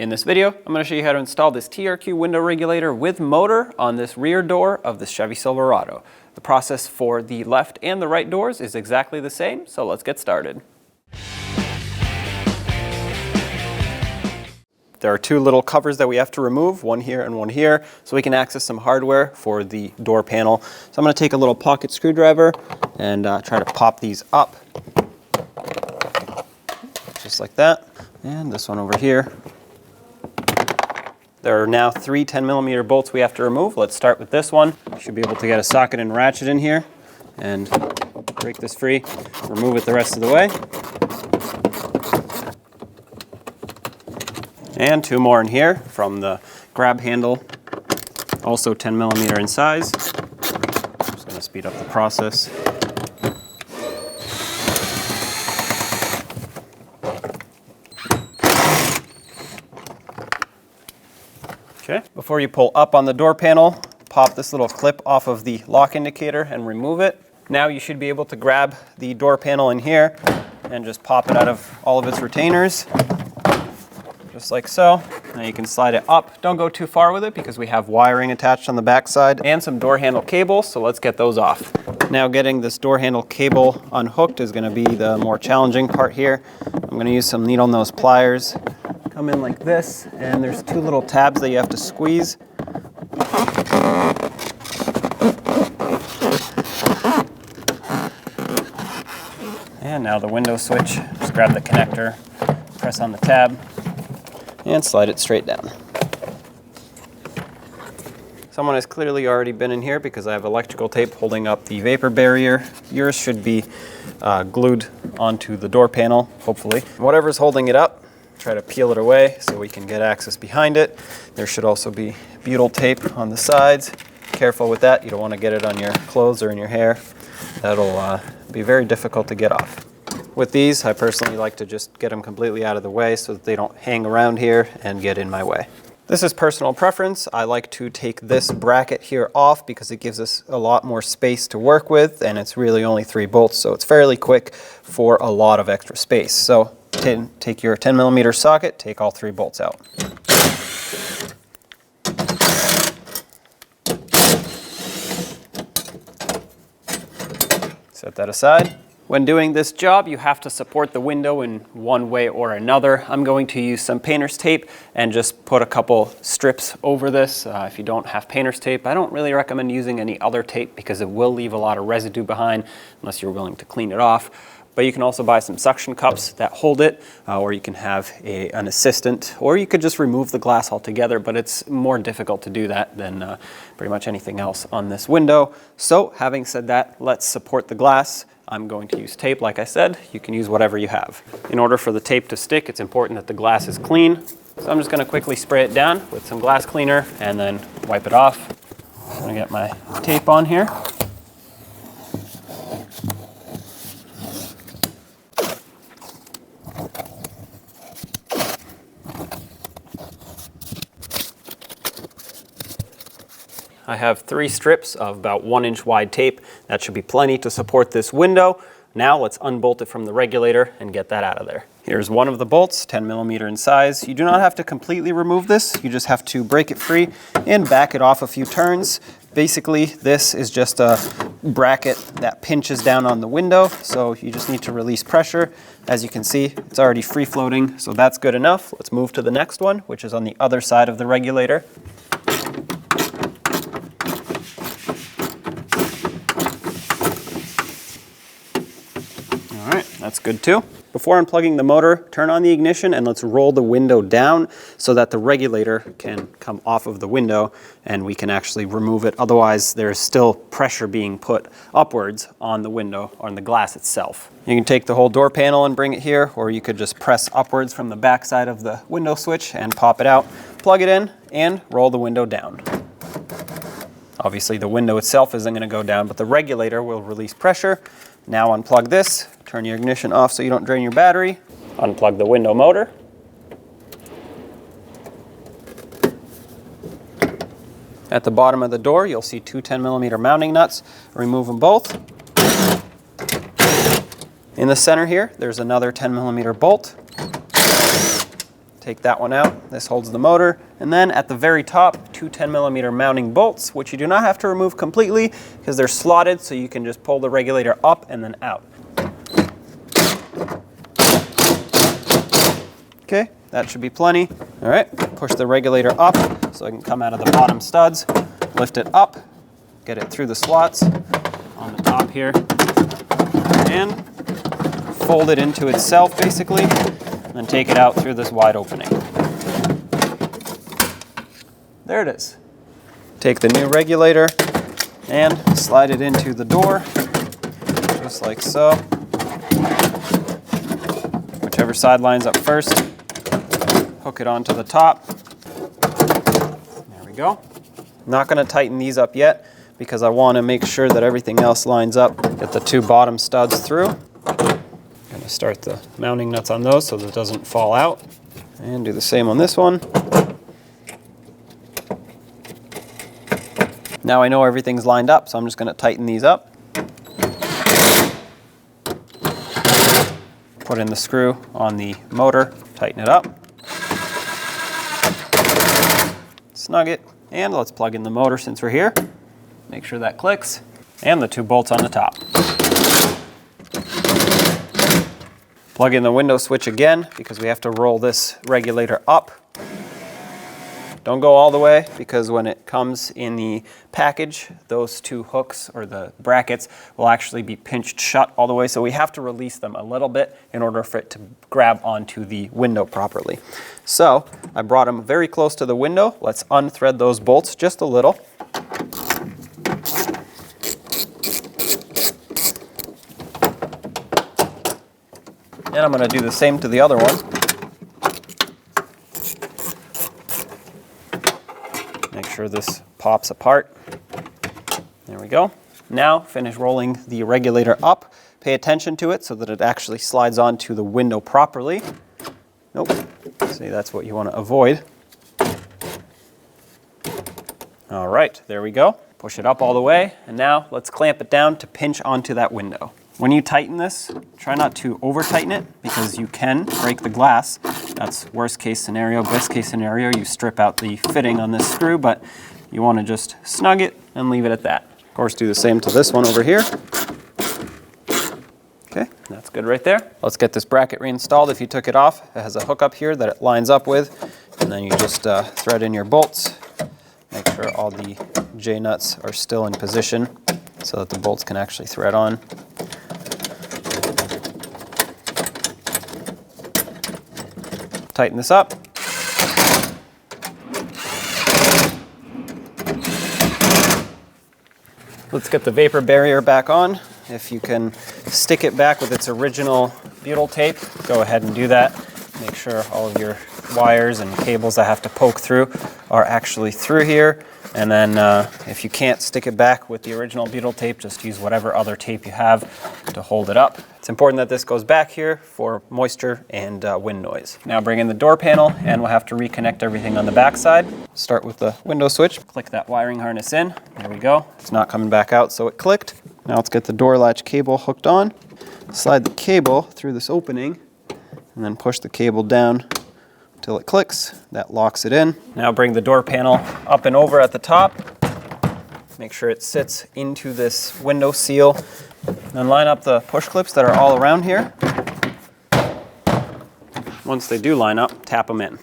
In this video, I'm going to show you how to install this TRQ window regulator with motor on this rear door of this Chevy Silverado. The process for the left and the right doors is exactly the same, so let's get started. There are two little covers that we have to remove, one here and one here, so we can access some hardware for the door panel. So I'm going to take a little pocket screwdriver and try to pop these up, just like that. And this one over here. There are now three 10mm bolts we have to remove. Let's start with this one. You should be able to get a socket and ratchet in here and break this free, remove it the rest of the way. And two more in here from the grab handle, also 10mm in size. I'm just going to speed up the process. Okay. Before you pull up on the door panel, pop this little clip off of the lock indicator and remove it. Now you should be able to grab the door panel in here and just pop it out of all of its retainers. Just like so. Now you can slide it up. Don't go too far with it because we have wiring attached on the back side and some door handle cables, so let's get those off. Now getting this door handle cable unhooked is going to be the more challenging part here. I'm going to use some needle nose pliers. Come in like this, and there's two little tabs that you have to squeeze. And now the window switch. Just grab the connector, press on the tab, and slide it straight down. Someone has clearly already been in here because I have electrical tape holding up the vapor barrier. Yours should be glued onto the door panel, hopefully. Whatever's holding it up, try to peel it away so we can get access behind it. There should also be butyl tape on the sides. Careful with that, you don't want to get it on your clothes or in your hair. That'll be very difficult to get off. With these, I personally like to just get them completely out of the way so that they don't hang around here and get in my way. This is personal preference. I like to take this bracket here off because it gives us a lot more space to work with, and it's really only 3 bolts, so it's fairly quick for a lot of extra space. So take your 10mm socket, take all 3 bolts out. Set that aside. When doing this job, you have to support the window in one way or another. I'm going to use some painter's tape and just put a couple strips over this. If you don't have painter's tape, I don't really recommend using any other tape because it will leave a lot of residue behind unless you're willing to clean it off. But you can also buy some suction cups that hold it, or you can have an assistant, or you could just remove the glass altogether, but it's more difficult to do that than pretty much anything else on this window. So having said that, let's support the glass. I'm going to use tape, like I said. You can use whatever you have. In order for the tape to stick, it's important that the glass is clean. So I'm just going to quickly spray it down with some glass cleaner and then wipe it off. I'm going to get my tape on here. I have 3 strips of about 1-inch wide tape. That should be plenty to support this window. Now let's unbolt it from the regulator and get that out of there. Here's one of the bolts, 10mm in size. You do not have to completely remove this. You just have to break it free and back it off a few turns. Basically, this is just a bracket that pinches down on the window, so you just need to release pressure. As you can see, it's already free floating, so that's good enough. Let's move to the next one, which is on the other side of the regulator. That's good too. Before unplugging the motor, turn on the ignition and let's roll the window down so that the regulator can come off of the window and we can actually remove it. Otherwise, there's still pressure being put upwards on the window, on the glass itself. You can take the whole door panel and bring it here, or you could just press upwards from the back side of the window switch and pop it out, plug it in, and roll the window down. Obviously, the window itself isn't going to go down, but the regulator will release pressure. Now unplug this, turn your ignition off so you don't drain your battery. Unplug the window motor. At the bottom of the door, you'll see 2 10mm mounting nuts. Remove them both. In the center here, there's another 10mm bolt. Take that one out. This holds the motor. And then at the very top, two 10mm mounting bolts, which you do not have to remove completely because they're slotted, so you can just pull the regulator up and then out. Okay, that should be plenty. All right, push the regulator up so it can come out of the bottom studs. Lift it up, get it through the slots on the top here, and fold it into itself basically. And take it out through this wide opening. There it is. Take the new regulator and slide it into the door, just like so. Whichever side lines up first, hook it onto the top. There we go. I'm not going to tighten these up yet because I want to make sure that everything else lines up. Get the two bottom studs through. Start the mounting nuts on those so that it doesn't fall out. And do the same on this one. Now I know everything's lined up, so I'm just going to tighten these up. Put in the screw on the motor, tighten it up. Snug it, and let's plug in the motor since we're here. Make sure that clicks. And the two bolts on the top. Plug in the window switch again because we have to roll this regulator up. Don't go all the way because when it comes in the package, those two hooks or the brackets will actually be pinched shut all the way. So we have to release them a little bit in order for it to grab onto the window properly. So I brought them very close to the window. Let's unthread those bolts just a little. And I'm going to do the same to the other one. Make sure this pops apart. There we go. Now finish rolling the regulator up. Pay attention to it so that it actually slides onto the window properly. Nope. See, that's what you want to avoid. All right, there we go. Push it up all the way. And now let's clamp it down to pinch onto that window. When you tighten this, try not to over tighten it because you can break the glass. That's worst case scenario. Best case scenario, you strip out the fitting on this screw, but you want to just snug it and leave it at that. Of course, do the same to this one over here. Okay, that's good right there. Let's get this bracket reinstalled. If you took it off, it has a hook up here that it lines up with, and then you just thread in your bolts. Make sure all the J-nuts are still in position so that the bolts can actually thread on. Tighten this up. Let's get the vapor barrier back on. If you can stick it back with its original butyl tape, go ahead and do that. Make sure all of your wires and cables that have to poke through are actually through here. And then if you can't stick it back with the original butyl tape, just use whatever other tape you have to hold it up. It's important that this goes back here for moisture and wind noise. Now bring in the door panel and we'll have to reconnect everything on the back side. Start with the window switch. Click that wiring harness in. There we go. It's not coming back out, so it clicked. Now let's get the door latch cable hooked on. Slide the cable through this opening and then push the cable down until it clicks. That locks it in. Now bring the door panel up and over at the top. Make sure it sits into this window seal. Then line up the push clips that are all around here. Once they do line up, tap them in.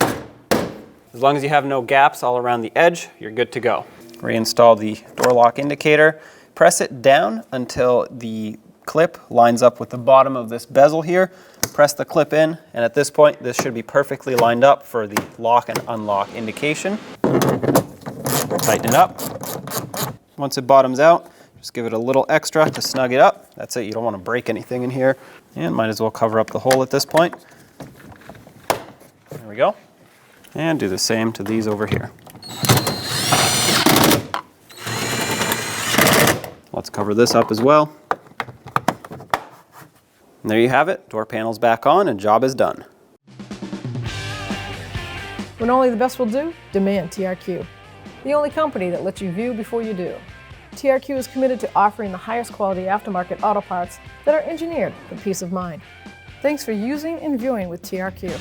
As long as you have no gaps all around the edge, you're good to go. Reinstall the door lock indicator. Press it down until the clip lines up with the bottom of this bezel here. Press the clip in, and at this point, this should be perfectly lined up for the lock and unlock indication. Tighten it up. Once it bottoms out, just give it a little extra to snug it up. That's it, you don't want to break anything in here. And might as well cover up the hole at this point. There we go. And do the same to these over here. Let's cover this up as well. And there you have it. Door panel's back on and job is done. When only the best will do, demand TRQ. The only company that lets you view before you do. TRQ is committed to offering the highest quality aftermarket auto parts that are engineered for peace of mind. Thanks for using and viewing with TRQ.